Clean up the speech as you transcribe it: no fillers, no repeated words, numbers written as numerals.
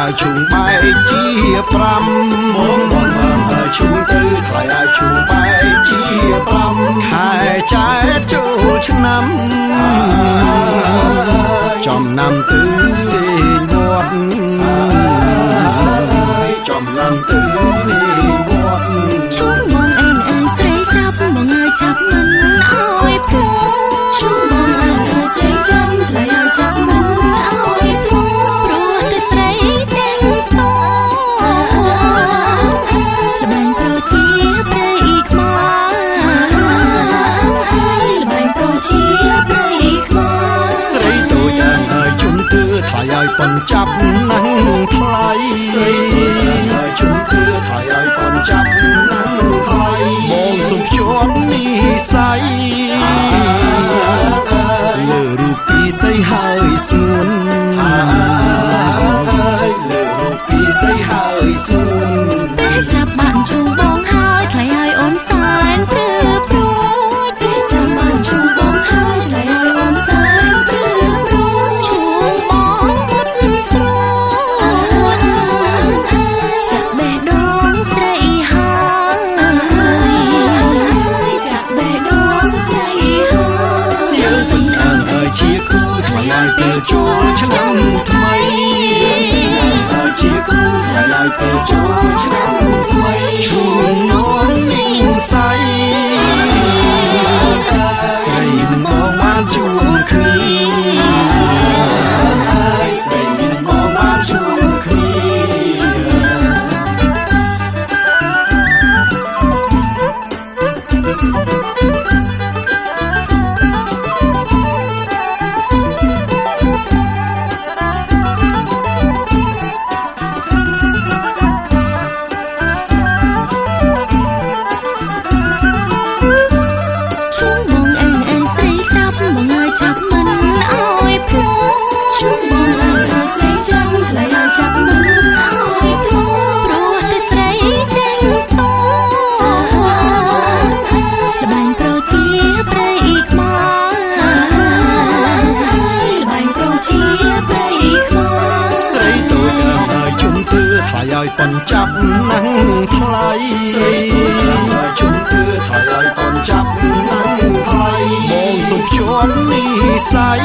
ឲ្យជុំបែកជា5បងឲ្យជុំទៅថ្លៃឲ្យជុំបែកជា5ខែចែកចូលឆ្នាំចំណាំទៅលេងវត្តចំណាំទៅលេងវត្តជុំបងឯងស្រីចាប់បងឲ្យចាប់មិនឲ្យព្រោះជុំបងឯងស្រីចាប់ថ្លៃឲ្យចាប់មិនឲ្យព្រោះតែស្រីចេញស្ទល្បែងប្រូជាព្រៃខ្មៅល្បែងប្រូជាព្រៃខ្មៅស្រីតូចឲ្យជុំទឿថ្លៃឲ្យប៉ុនចាប់ណាំងថ្លៃស្រីតូចឲ្យជុំទឿថ្លៃឲ្យប៉ុនចាប់ណាំងថ្លៃបងសុំភ្ជាប់និស័យលើរូបពីស័យហើយស្ងួនលើរូបពីស័យហើយស្ងួនពេលចាប់បាក់ជុំបងហើយថ្លៃឲ្យអូនសែនព្រឺព្រួយពេលចាប់បាក់ជុំបងហើយថ្លៃឲ្យអូនសែនព្រឺព្រួយជុំបងមុតស្រួលចាក់បេះដូងស្រីហើយចាក់បេះដូងស្រីហើយជើងមិនអើងឲ្យជាគូថ្លៃឲ្យពេលចូលឆ្នាំថ្មីឲ្យជាគូថ្លៃឲ្យពេលចូលឆ្នាំថ្មីជួននោមនាងស័យស្រីនឹងមកបានជួនគ្នាស្រីនឹងមកបានជួនគ្នាឲ្យប៉ុនចាប់ណាំងថ្លៃស្រីតូចឲ្យជុំទឿថ្លៃឲ្យប៉ុនចាប់ណាំងថ្លៃបងសុំភ្ជាប់និស័យ